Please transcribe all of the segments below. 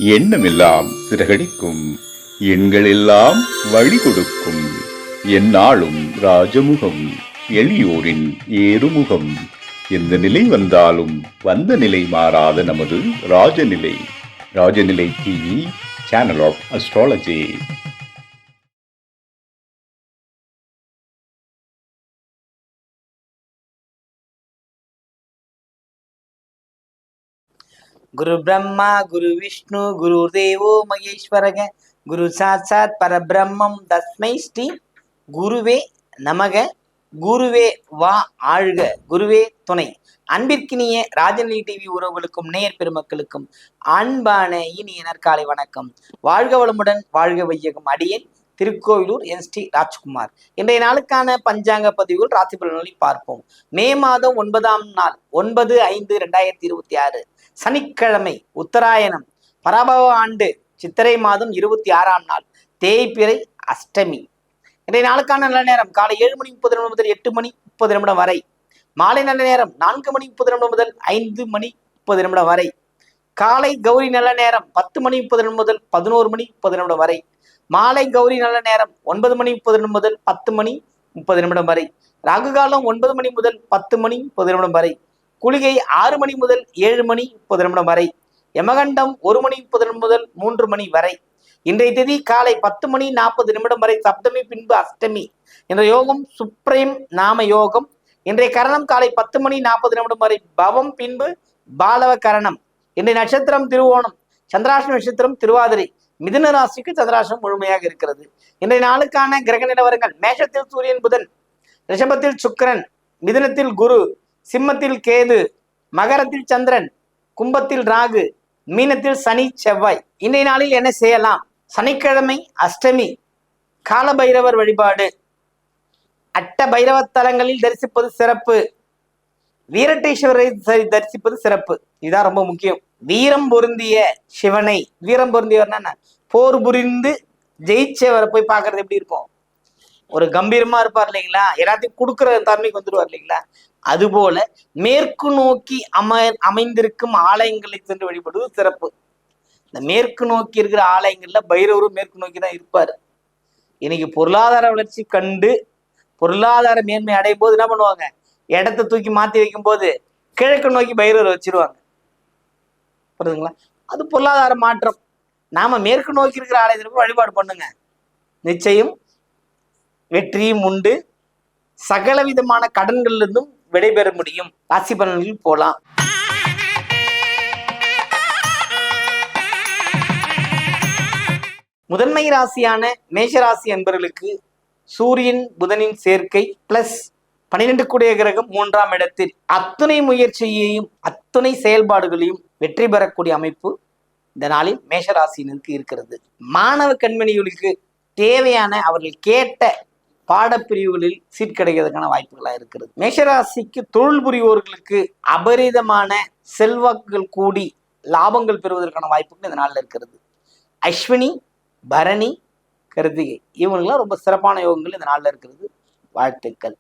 எண்ணமெல்லாம் சிறகடிக்கும், எண்களெல்லாம் வழி கொடுக்கும், எந்நாளும் ராஜமுகம், எளியோரின் ஏறுமுகம். எந்த நிலை வந்தாலும் வந்த நிலை மாறாத நமது Rajanilai. Rajanilai TV, channel of astrology. குரு பிரம்மா குரு விஷ்ணு குரு தேவோ மகேஸ்வரக குரு சாட்சாத் பரபிரம்மம் தஸ்மை ஸ்ரீ குருவே நமக. குருவே வா ஆழ்க, குருவே துணை. அன்பிற்கினிய ராஜநிலை டிவி உறவுகளுக்கும் நேயர் பெருமக்களுக்கும் அன்பான இனிய நற்காலை வணக்கம். வாழ்க வளமுடன், வாழ்க வையகம். அடியேன் திருக்கோவிலூர் என்.ஸ்ரீ ராஜ்குமார். இன்றைய நாளுக்கான பஞ்சாங்க பதிவுகள் ராசி பலன்களை பார்ப்போம். மே மாதம் 9ஆம் நாள் 9/5/2026 சனிக்கிழமை, உத்தராயணம், பராபவ ஆண்டு சித்திரை மாதம் 26ஆம் நாள், தேய்பிறை, அஷ்டமி. இன்றைய நாளுக்கான நல்ல நேரம் காலை 7:30 முதல் 8:30 வரை. மாலை நல்ல நேரம் 4:30 முதல் 5:30 வரை. காலை கௌரி நல்ல நேரம் 10:30 முதல் 11:30 வரை. மாலை கௌரி நல்ல நேரம் 9:30 முதல் 10:30 வரை. ராகு காலம் 9 மணி முதல் 10:30 வரை. குளிகை 6 மணி முதல் 7:30 வரை. யமகண்டம் 1:30 முதல் 3 வரை. இன்றைய தேதி காலை 10:40 வரை சப்தமி, பின்பு அஷ்டமி. என்ற யோகம் சுப்ரீம் நாம யோகம். இன்றைய கரணம் காலை 10:40 வரை பவம், பின்பு பாலவ கரணம். இன்றைய நட்சத்திரம் திருவோணம், சந்திராஷ்டம நட்சத்திரம் திருவாதிரை. மிதுன ராசிக்கு சந்திராஷ்டிரம் முழுமையாக இருக்கிறது. இன்றைய நாளுக்கான கிரக நிலவரங்கள்: மேஷத்தில் சூரியன் புதன், ரிஷபத்தில் சுக்கிரன், மிதுனத்தில் குரு, சிம்மத்தில் கேது, மகரத்தில் சந்திரன், கும்பத்தில் ராகு, மீனத்தில் சனி செவ்வாய். இன்றைய நாளில் என்ன செய்யலாம்? சனிக்கிழமை அஷ்டமி, கால பைரவர் வழிபாடு, அட்ட பைரவ தலங்களில் தரிசிப்பது சிறப்பு. வீரட்டேஸ்வரரை தரிசிப்பது சிறப்பு. இதுதான் ரொம்ப முக்கியம். வீரம் பொருந்திய சிவனை, வீரம் பொருந்தியவர்னா போர் புரிந்து ஜெயிச்சவரை போய் பார்க்கறது எப்படி இருக்கும்? ஒரு கம்பீரமா இருப்பார் இல்லைங்களா? எல்லாத்தையும் கொடுக்குற தன்மைக்கு வந்துடுவார் இல்லைங்களா? அதுபோல மேற்கு நோக்கி அமைந்திருக்கும் ஆலயங்களை சென்று வழிபடுவது சிறப்பு. இந்த மேற்கு நோக்கி இருக்கிற ஆலயங்கள்ல பைரவரும் மேற்கு நோக்கி தான் இருப்பாரு. இன்னைக்கு பொருளாதார வளர்ச்சி கண்டு பொருளாதார மேன்மை அடையும் போது என்ன பண்ணுவாங்க? இடத்தை தூக்கி மாத்தி வைக்கும் போது கிழக்கு நோக்கி பைரவர் வச்சிருவாங்க. புரியுதுங்களா? அது பொருளாதார மாற்றம். நாம மேற்கு நோக்கி இருக்கிற ஆலயத்திற்கு வழிபாடு பண்ணுங்க, நிச்சயம் வெற்றியும் உண்டு. சகல விதமான கடன்கள்ல இருந்தும் விடைபெற முடியும். ராசி பலன்களில் போலாம். முதன்மை ராசியான மேஷராசி என்பவர்களுக்கு சூரியன் புதனின் சேர்க்கை பிளஸ் 12 கூடிய கிரகம் 3ஆம் இடத்தில் அத்துணை முயற்சியையும் அத்துணை செயல்பாடுகளையும் வெற்றி பெறக்கூடிய அமைப்பு இந்த நாளில் மேஷராசினருக்கு இருக்கிறது. மாணவ கண்மணிகளுக்கு தேவையான அவர்கள் கேட்ட பாடப்பிரிவுகளில் சீட் கிடைக்கிறதுக்கான வாய்ப்புகளா இருக்கிறது. மேஷராசிக்கு தொழில் புரிவோர்களுக்கு அபரிதமான செல்வாக்குகள் கூடி லாபங்கள் பெறுவதற்கான வாய்ப்புகள் இந்த நாளில் இருக்கிறது. அஸ்வினி, பரணி, கிருத்திகை இவங்கெல்லாம் ரொம்ப சிறப்பான யோகங்கள் இந்த நாளில் இருக்கிறது. வாழ்த்துக்கள்.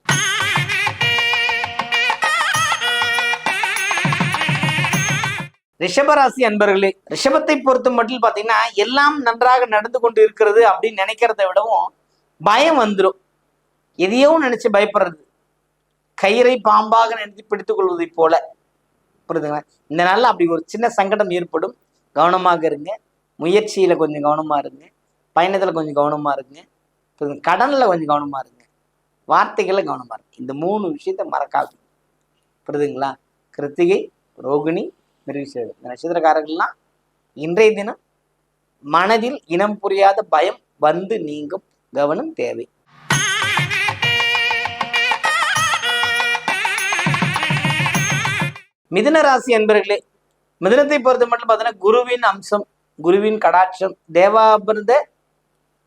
ரிஷபராசி அன்பர்களே, ரிஷபத்தை பொறுத்த மட்டும் பார்த்தீங்கன்னா எல்லாம் நன்றாக நடந்து கொண்டு இருக்கிறது அப்படின்னு நினைக்கிறத விடவும் பயம் வந்துடும். எதையோ நினைச்சு பயப்படுறது, கயிறை பாம்பாக நினைத்து பிடித்துக் கொள்வதை போல. புரியுதுங்களா? இந்த நாளில் அப்படி ஒரு சின்ன சங்கடம் ஏற்படும். கவனமாக இருங்க. முயற்சியில கொஞ்சம் கவனமா இருங்க. பயணத்துல கொஞ்சம் கவனமா இருங்க. கடன்ல கொஞ்சம் கவனமா இருங்க. வார்த்தைகள்ல கவனமா இருங்க. இந்த 3 விஷயத்த மறக்காது. புரியுதுங்களா? கிருத்திகை, ரோகிணி, மிருகசீரிடம் இந்த நட்சத்திரக்காரர்கள்லாம் இன்றைய தினம் மனதில் இனம் புரியாத பயம் வந்து நீங்கும். கவனம் தேவை. மிதுன ராசி அன்பர்களே, மிதுனத்தை பொறுத்த மட்டும் பார்த்தீங்கன்னா குருவின் அம்சம், குருவின் கடாட்சம், தேவாபிரத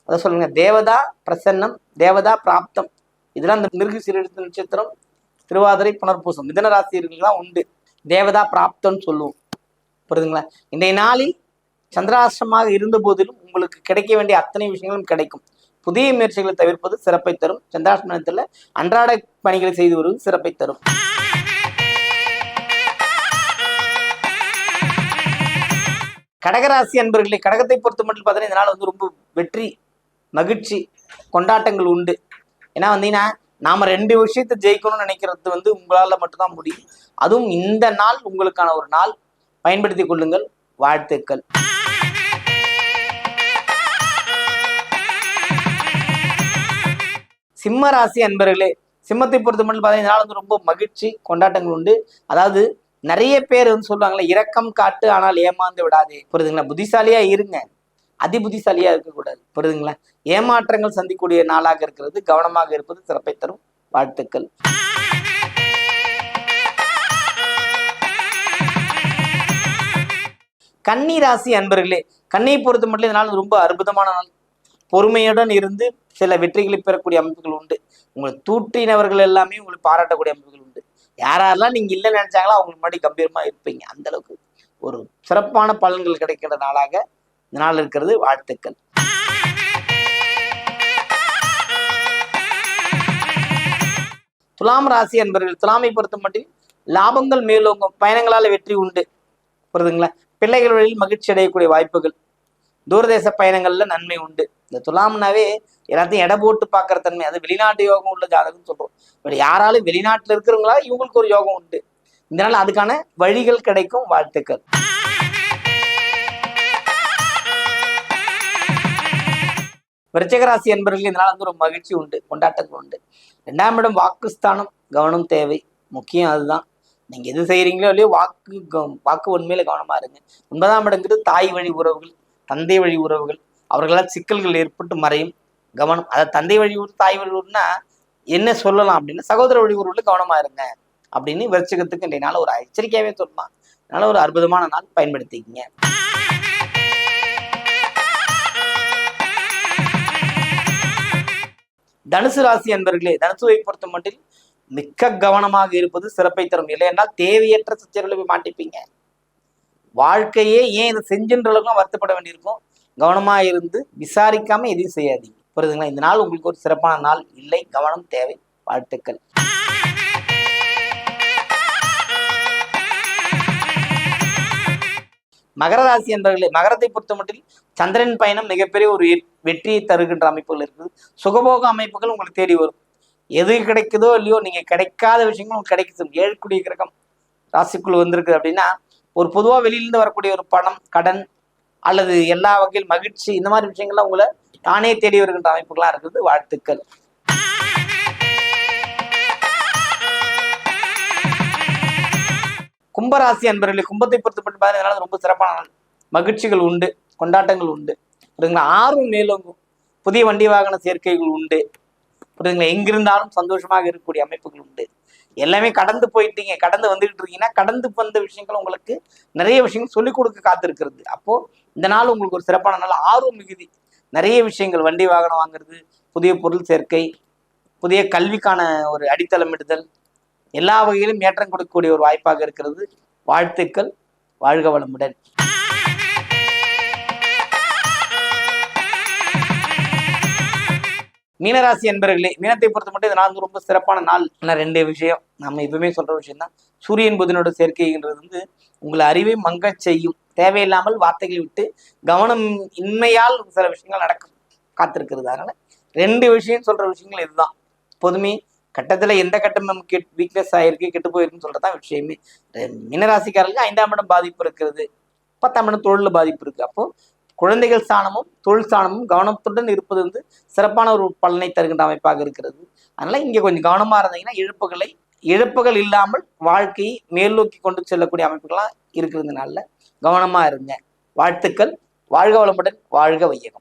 அதை சொல்லுங்க, தேவதா பிரசன்னம், தேவதா பிராப்தம். இதெல்லாம் இந்த மிருகசீரிட நட்சத்திரம், திருவாதிரை, புனர்பூசம் மிதுன ராசியர்களுக்கு தான் உண்டு. தேவதா பிராப்தம்னு சொல்லுவோம். புரியுதுங்களா? இன்றைய நாளில் சந்திராஷ்டமாக இருந்த போதிலும் உங்களுக்கு கிடைக்க வேண்டிய அத்தனை விஷயங்களும் கிடைக்கும். புதிய முயற்சிகளை தவிர்ப்பது சிறப்பை தரும். சந்திராஷ்டமத்தில் அன்றாட பணிகளை செய்து வருவது சிறப்பை தரும். கடகராசி அன்பர்களே, கடகத்தை பொறுத்த மட்டும் பார்த்தீங்கன்னா இந்த நாள் வந்து ரொம்ப வெற்றி, மகிழ்ச்சி, கொண்டாட்டங்கள் உண்டு. ஏன்னா வந்தீங்கன்னா நாம 2 விஷயத்தை ஜெயிக்கணும்னு நினைக்கிறது வந்து உங்களால மட்டும்தான் முடியும். அதுவும் இந்த நாள் உங்களுக்கான ஒரு நாள், பயன்படுத்தி கொள்ளுங்கள். வாழ்த்துக்கள். சிம்ம ராசி அன்பர்களே, சிம்மத்தை பொறுத்த மட்டும் பார்த்தீங்கன்னா இந்த நாள் வந்து ரொம்ப மகிழ்ச்சி, கொண்டாட்டங்கள் உண்டு. அதாவது நிறைய பேர் வந்து சொல்லுவாங்களே, இரக்கம் காட்டு ஆனால் ஏமாந்து விடாதே. புரியுதுங்களா? புத்திசாலியா இருங்க, அதி புத்திசாலியா இருக்கக்கூடாது. புரியுதுங்களா? ஏமாற்றங்கள் சந்திக்கக்கூடிய நாளாக இருக்கிறது. கவனமாக இருப்பது சிறப்பை தரும். வாழ்த்துக்கள். கன்னி ராசி அன்பர்களே, கன்னியை பொறுத்த மட்டும் இந்த நாள் ரொம்ப அற்புதமான நாள். பொறுமையுடன் இருந்து சில வெற்றிகளை பெறக்கூடிய அமைப்புகள் உண்டு. உங்களை தூற்றினவர்கள் எல்லாமே உங்களுக்கு பாராட்டக்கூடிய அமைப்புகள் உண்டு. யாரெல்லாம் நீங்க இல்லைன்னு நினைச்சாங்களோ அவங்களுக்கு முன்னாடி கம்பீரமா இருப்பீங்க. அந்த அளவுக்கு ஒரு சிறப்பான பலன்கள் கிடைக்கிற நாளாக இந்த நாள் இருக்கிறது. வாழ்த்துக்கள். துலாம் ராசி அன்பர்கள், துலாமை பொறுத்த மட்டும் லாபங்கள் மேலோங்கும், பயணங்களால் வெற்றி உண்டு. புரியுதுங்களா? பிள்ளைகள் வழியில் மகிழ்ச்சி அடையக்கூடிய வாய்ப்புகள், தூரதேச பயணங்கள்ல நன்மை உண்டு. இந்த துலாம்னாவே எல்லாத்தையும் எடை போட்டு பார்க்குற தன்மை, அது வெளிநாட்டு யோகம் உள்ள ஜாதகம் சொல்றோம். பட் யாராலும் வெளிநாட்டுல இருக்கிறவங்களா இவங்களுக்கு ஒரு யோகம் உண்டு. இந்த நாள் அதுக்கான வழிகள் கிடைக்கும். வாழ்த்துக்கள். விருச்சிகராசி என்பவர்கள் இந்த நாள் வந்து ஒரு மகிழ்ச்சி உண்டு, கொண்டாட்டங்கள் உண்டு. 2ஆம் இடம் வாக்குஸ்தானம், கவனம் தேவை, முக்கியம். அதுதான் நீங்க எது செய்யறீங்களோ இல்லையோ வாக்கு உண்மையில கவனமா இருங்க. 9ஆம் இடங்கிறது தாய் வழி உறவுகள், தந்தை வழி உறவுகள், அவர்களால் சிக்கல்கள் ஏற்பட்டு மறையும். கவனம். அதாவது தந்தை வழி உறவு, தாய் வழி உறவுனா என்ன சொல்லலாம் அப்படின்னா, சகோதர வழி உறவுல கவனமா இருங்க அப்படின்னு விருச்சிகத்துக்கு இன்றைய நாள் ஒரு எச்சரிக்கையாவே சொல்லலாம். அதனால ஒரு அற்புதமான நாள், பயன்படுத்திக்கிங்க. தனுசு ராசி அன்பர்களே, தனுசுவை பொறுத்த மட்டும் மிக்க கவனமாக இருப்பது சிறப்பை தரும். இல்லையென்றால் தேவையற்ற சச்சரவுகளை போய் மாட்டிப்பீங்க. வாழ்க்கையே ஏன் இதை செஞ்சுன்ற அளவுக்கு வருத்தப்பட வேண்டியிருக்கும். கவனமா இருந்து விசாரிக்காம எதையும் செய்யாதீங்க. புரியுதுங்களா? இந்த நாள் உங்களுக்கு ஒரு சிறப்பான நாள் இல்லை. கவனம் தேவை. வாழ்த்துக்கள். மகர ராசி என்பவர்களே, மகரத்தை பொறுத்த மட்டும் சந்திரன் பயணம் மிகப்பெரிய ஒரு வெற்றியை தருகின்ற அமைப்புகள் இருக்குது. சுகபோக அமைப்புகள் உங்களுக்கு தேடி வரும். எது கிடைக்குதோ இல்லையோ, நீங்க கிடைக்காத விஷயங்கள் உங்களுக்கு கிடைக்கும். 7 கிரகம் ராசிக்குள் வந்திருக்கு அப்படின்னா, ஒரு பொதுவாக வெளியிலிருந்து வரக்கூடிய ஒரு பணம், கடன் அல்லது எல்லா வகையில் மகிழ்ச்சி, இந்த மாதிரி விஷயங்கள்லாம் உங்களை தானே தேடி வருகின்ற அமைப்புகளா இருக்குது. வாழ்த்துக்கள். கும்பராசி அன்பர்களே, கும்பத்தை பொறுத்தப்பட்டு பார்த்தீங்கன்னா ரொம்ப சிறப்பான நாள், மகிழ்ச்சிகள் உண்டு, கொண்டாட்டங்கள் உண்டு. புரியுதுங்களா? ஆர்வம் மேலோங்கும், புதிய வண்டி வாகன சேர்க்கைகள் உண்டு. புரியுதுங்களா? எங்கிருந்தாலும் சந்தோஷமாக இருக்கக்கூடிய அமைப்புகள் உண்டு. எல்லாமே கடந்து போயிட்டீங்க, கடந்து வந்துகிட்டு இருக்கீங்கன்னா, கடந்து வந்த விஷயங்கள் உங்களுக்கு நிறைய விஷயங்கள் சொல்லிக் கொடுக்க காத்திருக்கிறது. அப்போ இந்த நாள் உங்களுக்கு ஒரு சிறப்பான நாள். ஆர்வம் மிகுதி, நிறைய விஷயங்கள், வண்டி வாகனம் வாங்குறது, புதிய பொருள் சேர்க்கை, புதிய கல்விக்கான ஒரு அடித்தளமிடுதல், எல்லா வகையிலும் ஏற்றம் கொடுக்கக்கூடிய ஒரு வாய்ப்பாக இருக்கிறது. வாழ்த்துக்கள். வாழ்க வளமுடன். மீனராசி என்பர்களே, மீனத்தை பொறுத்த மட்டும் இந்த நாள் ரொம்ப சிறப்பான நாள். ஆனால் 2 விஷயம் நம்ம எப்பவுமே சொல்ற விஷயம் தான். சூரியன் புதனோட சேர்க்கைன்றது வந்து உங்களை அறிவை மங்கச் செய்யும். தேவையில்லாமல் வார்த்தைகளை விட்டு கவனம் இன்மையால் சில விஷயங்கள் நடக்கும் காத்திருக்கிறது. அதனால 2 விஷயம் சொல்ற விஷயங்கள் இதுதான். பொதுமே கட்டத்துல எந்த கட்டம் நமக்கு வீக்னஸ் ஆயிருக்கு, கெட்டு போயிருக்குன்னு சொல்றதான் விஷயமே. மீனராசிக்காரர்களுக்கு 5ஆம் இடம் பாதிப்பு இருக்கிறது, 10ஆம் இடம் தொழில பாதிப்பு இருக்கு. அப்போ குழந்தைகள் ஸ்தானமும் தொழில் ஸ்தானமும் கவனத்துடன் இருப்பது வந்து சிறப்பான ஒரு பலனை தருகின்ற அமைப்பாக இருக்கிறது. அதனால இங்க கொஞ்சம் கவனமா இருந்தீங்கன்னா இழப்புகள் இல்லாமல் வாழ்க்கையை மேல் நோக்கி கொண்டு செல்லக்கூடிய அமைப்புகள்லாம் இருக்கிறதுனால கவனமா இருங்க. வாழ்த்துக்கள். வாழ்க வளமுடன். வாழ்க வையகம்.